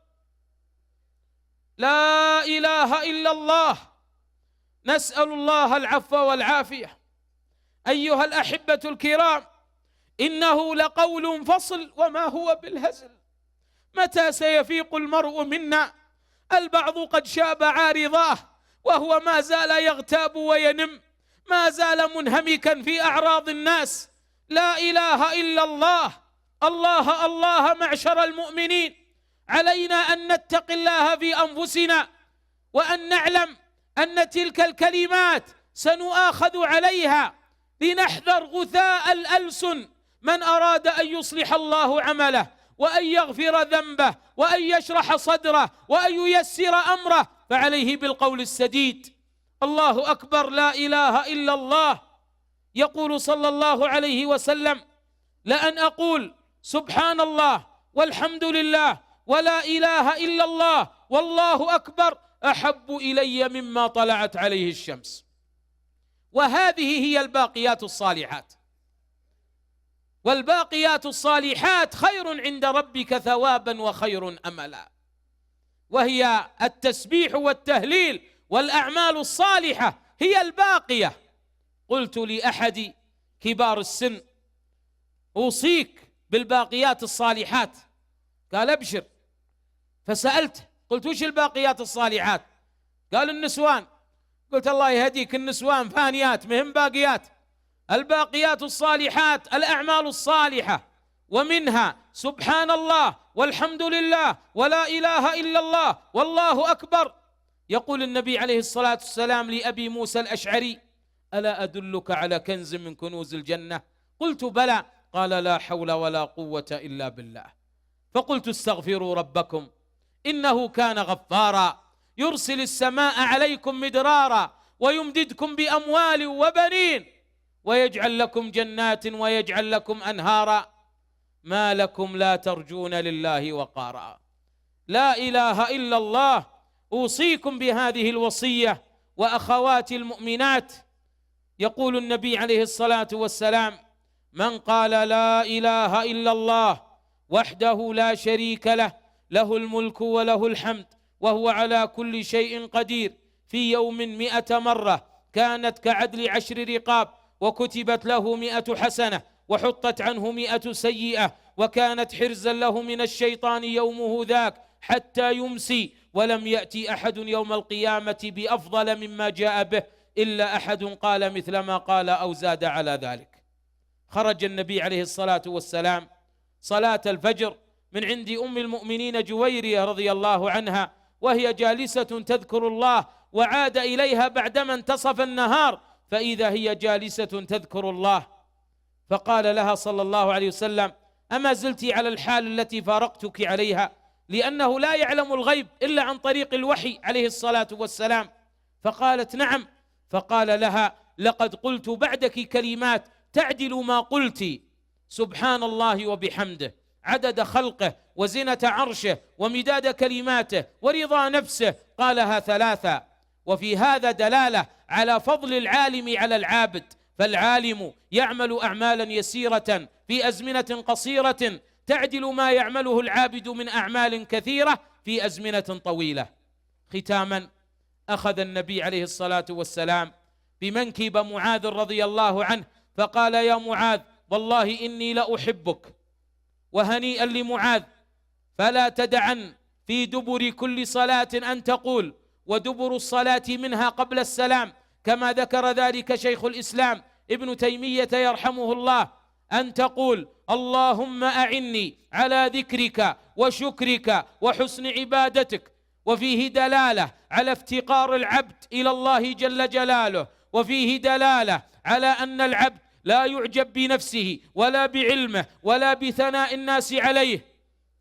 لا إله إلا الله. نسأل الله العفو والعافية. أيها الأحبة الكرام، إنه لقول فصل وما هو بالهزل. متى سيفيق المرء منا؟ البعض قد شاب عارضاه وهو ما زال يغتاب وينم، ما زال منهمكا في أعراض الناس. لا إله إلا الله. الله الله معشر المؤمنين، علينا أن نتقي الله في أنفسنا، وأن نعلم أن تلك الكلمات سنؤاخذ عليها، لنحذر غثاء الألسن. من أراد أن يصلح الله عمله وأن يغفر ذنبه وأن يشرح صدره وأن ييسر أمره فعليه بالقول السديد. الله أكبر. لا إله إلا الله. يقول صلى الله عليه وسلم: لأن أقول سبحان الله والحمد لله ولا إله إلا الله والله أكبر أحب إلي مما طلعت عليه الشمس. وهذه هي الباقيات الصالحات. والباقيات الصالحات خير عند ربك ثوابا وخير أملا، وهي التسبيح والتهليل والأعمال الصالحة هي الباقية. قلت لأحد كبار السن: أوصيك بالباقيات الصالحات. قال: أبشر. فسألت قلت: وش الباقيات الصالحات؟ قال: النسوان. قلت: الله يهديك، النسوان فانيات مهم باقيات. الباقيات الصالحات الأعمال الصالحة، ومنها سبحان الله والحمد لله ولا إله إلا الله والله أكبر. يقول النبي عليه الصلاة والسلام لأبي موسى الأشعري: ألا أدلك على كنز من كنوز الجنة؟ قلت: بلى. قال: لا حول ولا قوة إلا بالله. فقلت: استغفروا ربكم إنه كان غفارا يرسل السماء عليكم مدرارا ويمددكم بأموال وبنين ويجعل لكم جنات ويجعل لكم أنهارا ما لكم لا ترجون لله وقارا. لا إله إلا الله. أوصيكم بهذه الوصية وأخواتي المؤمنات. يقول النبي عليه الصلاة والسلام: من قال لا إله إلا الله وحده لا شريك له، له الملك وله الحمد وهو على كل شيء قدير، في يوم 100 مرة كانت كعدل 10 رقاب، وكتبت له 100 حسنة وحطت عنه 100 سيئة، وكانت حرزا له من الشيطان يومه ذاك حتى يمسي، ولم يأتي أحد يوم القيامة بأفضل مما جاء به إلا أحد قال مثل ما قال أو زاد على ذلك. خرج النبي عليه الصلاة والسلام صلاة الفجر من عند أم المؤمنين جويرية رضي الله عنها وهي جالسة تذكر الله، وعاد إليها بعدما انتصف النهار فإذا هي جالسة تذكر الله، فقال لها صلى الله عليه وسلم: أما زلت على الحال التي فارقتك عليها؟ لأنه لا يعلم الغيب إلا عن طريق الوحي عليه الصلاة والسلام. فقالت: نعم. فقال لها: لقد قلت بعدك كلمات تعدل ما قلت، سبحان الله وبحمده، عدد خلقه وزنة عرشه ومداد كلماته ورضا نفسه، قالها 3. وفي هذا دلالة على فضل العالم على العابد، فالعالم يعمل أعمالا يسيرة في أزمنة قصيرة تعدل ما يعمله العابد من أعمال كثيرة في أزمنة طويلة. ختاما، أخذ النبي عليه الصلاة والسلام بمنكب معاذ رضي الله عنه فقال: يا معاذ، والله إني لأحبك. وهنيئا لمعاذ، فلا تدعن في دبر كل صلاة أن تقول، ودبر الصلاة منها قبل السلام، كما ذكر ذلك شيخ الإسلام ابن تيمية يرحمه الله، أن تقول: اللهم أعني على ذكرك وشكرك وحسن عبادتك. وفيه دلالة على افتقار العبد إلى الله جل جلاله، وفيه دلالة على أن العبد لا يعجب بنفسه ولا بعلمه ولا بثناء الناس عليه.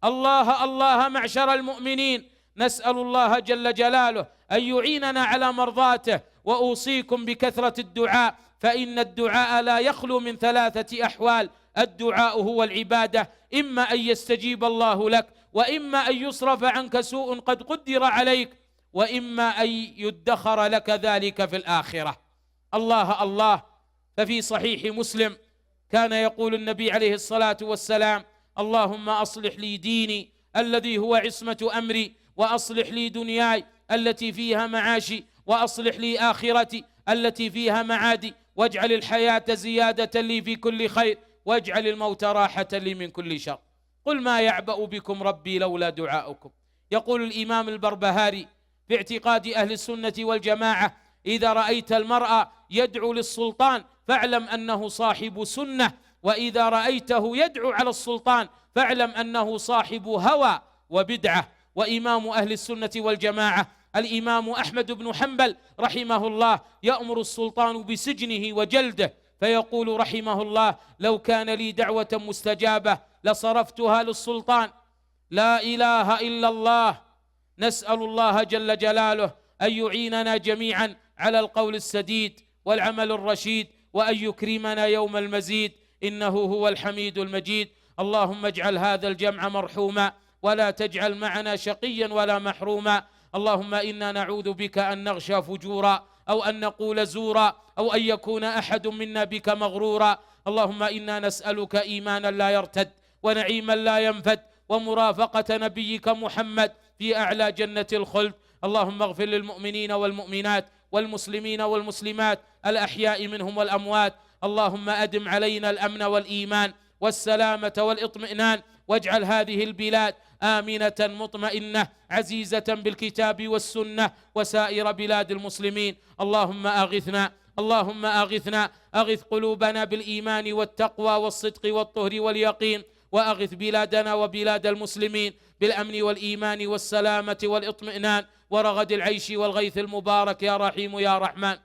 الله الله معشر المؤمنين، نسأل الله جل جلاله أن يعيننا على مرضاته. وأوصيكم بكثرة الدعاء، فإن الدعاء لا يخلو من 3 أحوال: الدعاء هو العبادة، إما أن يستجيب الله لك، وإما أن يصرف عنك سوء قد قدر عليك، وإما أن يدخر لك ذلك في الآخرة. الله الله. ففي صحيح مسلم كان يقول النبي عليه الصلاة والسلام: اللهم أصلح لي ديني الذي هو عصمة أمري، وأصلح لي دنياي التي فيها معاشي، وأصلح لي آخرتي التي فيها معادي، واجعل الحياة زيادة لي في كل خير، واجعل الموت راحة لي من كل شر. قل ما يعبأ بكم ربي لولا دعاؤكم. يقول الإمام البربهاري في اعتقاد أهل السنة والجماعة: إذا رأيت المرء يدعو للسلطان فاعلم أنه صاحب سنة، وإذا رأيته يدعو على السلطان فاعلم أنه صاحب هوى وبدعة. وإمام أهل السنة والجماعة الإمام أحمد بن حنبل رحمه الله يأمر السلطان بسجنه وجلده، فيقول رحمه الله: لو كان لي دعوة مستجابة لصرفتها للسلطان. لا إله إلا الله. نسأل الله جل جلاله أن يعيننا جميعا على القول السديد والعمل الرشيد، وأن يكرمنا يوم المزيد، إنه هو الحميد المجيد. اللهم اجعل هذا الجمع مرحوما، ولا تجعل معنا شقيا ولا محروما. اللهم إنا نعوذ بك أن نغشى فجورا، أو أن نقول زورا، أو أن يكون أحد منا بك مغرورا. اللهم إنا نسألك إيمانا لا يرتد، ونعيما لا ينفد، ومرافقة نبيك محمد في أعلى جنة الخلد. اللهم اغفر للمؤمنين والمؤمنات والمسلمين والمسلمات الأحياء منهم والأموات. اللهم أدم علينا الأمن والإيمان والسلامة والإطمئنان، واجعل هذه البلاد آمنة مطمئنة عزيزة بالكتاب والسنة وسائر بلاد المسلمين. اللهم أغثنا، اللهم أغثنا، أغث قلوبنا بالإيمان والتقوى والصدق والطهر واليقين، وأغث بلادنا وبلاد المسلمين بالأمن والإيمان والسلامة والإطمئنان ورغد العيش والغيث المبارك يا رحيم يا رحمن.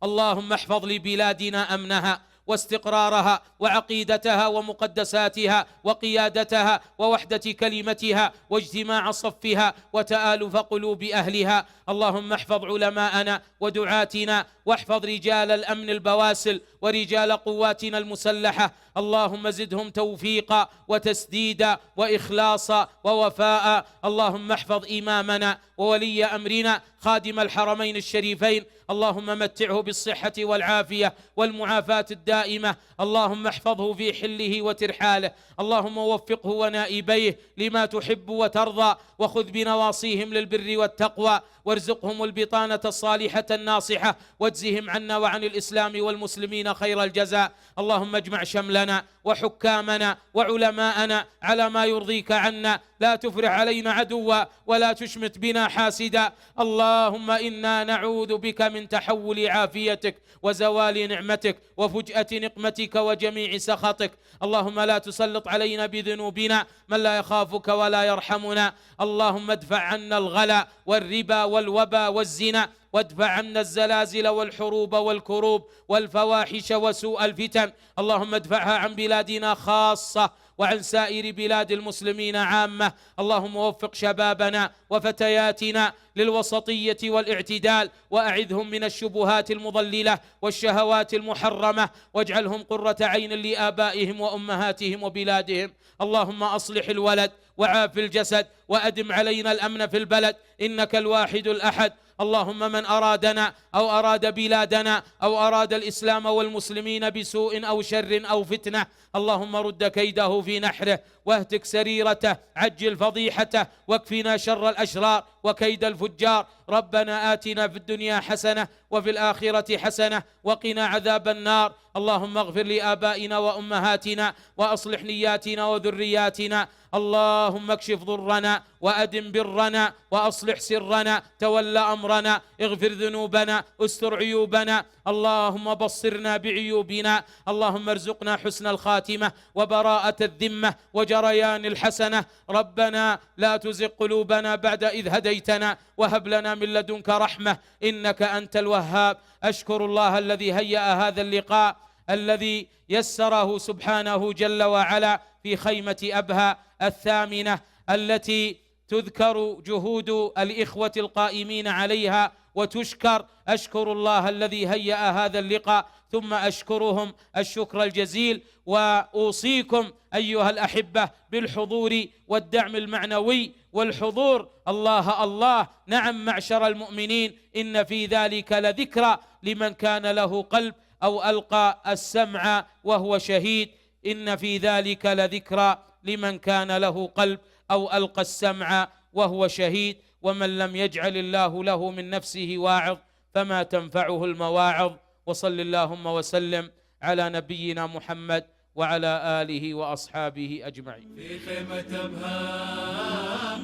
اللهم احفظ لبلادنا أمنها واستقرارها وعقيدتها ومقدساتها وقيادتها ووحدة كلمتها واجتماع صفها وتآلف قلوب أهلها. اللهم احفظ علماءنا ودعاتنا، واحفظ رجال الأمن البواسل ورجال قواتنا المسلحة. اللهم زدهم توفيقا وتسديدا وإخلاصا ووفاء. اللهم احفظ إمامنا وولي أمرنا خادم الحرمين الشريفين، اللهم متعه بالصحة والعافية والمعافاة الدائمة، اللهم احفظه في حله وترحاله، اللهم وفقه ونائبيه لما تحب وترضى، وخذ بنواصيهم للبر والتقوى، وارزقهم البطانة الصالحة الناصحة، واجزهم عنا وعن الإسلام والمسلمين خير الجزاء. اللهم اجمع شملنا وحكامنا وعلماءنا على ما يرضيك عنا، لا تفرح علينا عدوا ولا تشمت بنا حاسدا. اللهم إنا نعوذ بك من تحول عافيتك وزوال نعمتك وفجأة نقمتك وجميع سخطك. اللهم لا تسلط علينا بذنوبنا من لا يخافك ولا يرحمنا. اللهم ادفع عنا الغلا والربا والوبا والزنا، وادفع عنا الزلازل والحروب والكروب والفواحش وسوء الفتن. اللهم ادفعها عن بلادنا خاصة وعن سائر بلاد المسلمين عامة. اللهم وفق شبابنا وفتياتنا للوسطية والاعتدال، وأعذهم من الشبهات المضللة والشهوات المحرمة، واجعلهم قرة عين لآبائهم وأمهاتهم وبلادهم. اللهم أصلح الولد وعاف الجسد، وأدم علينا الأمن في البلد، إنك الواحد الأحد. اللهم من أرادنا أو أراد بلادنا أو أراد الإسلام والمسلمين بسوء أو شر أو فتنة، اللهم رد كيده في نحره واهتك سريرته، عجل فضيحته، واكفنا شر الأشرار وكيد الفجار. ربنا آتنا في الدنيا حسنة وفي الآخرة حسنة وقنا عذاب النار. اللهم اغفر لآبائنا وأمهاتنا وأصلح نياتنا وذرياتنا. اللهم اكشف ضرنا وأدم برنا وأصلح سرنا، تول أمرنا، اغفر ذنوبنا، استر عيوبنا. اللهم بصرنا بعيوبنا. اللهم ارزقنا حسن الخاتمة وبراءة الذمة وجريان الحسنة. ربنا لا تزغ قلوبنا بعد إذ هديتنا، وهب لنا من لدنك رحمة إنك أنت الوهاب. أشكر الله الذي هيأ هذا اللقاء، الذي يسره سبحانه جل وعلا في خيمة أبها الثامنة، التي تذكر جهود الإخوة القائمين عليها وتشكر. أشكر الله الذي هيأ هذا اللقاء، ثم أشكرهم الشكر الجزيل، وأوصيكم أيها الأحبة بالحضور والدعم المعنوي والحضور. الله الله، نعم معشر المؤمنين، إن في ذلك لذكرى لمن كان له قلب أو ألقى السمع وهو شهيد. إن في ذلك لذكرى لمن كان له قلب أو ألقى السمع وهو شهيد. ومن لم يجعل الله له من نفسه واعظ فما تنفعه المواعظ. وصل اللهم وسلم على نبينا محمد وعلى آله وأصحابه أجمعين. في خيمة أبها،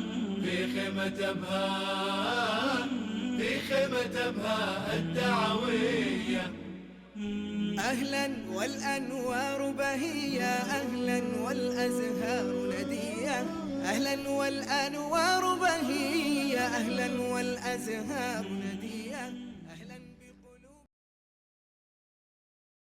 في خيمة أبها، في خيمة أبها الدعوية. أهلا والأنوار بهية، أهلا والأزهار ندية، أهلا والأنوار بهية، أهلا والأزهار ندية.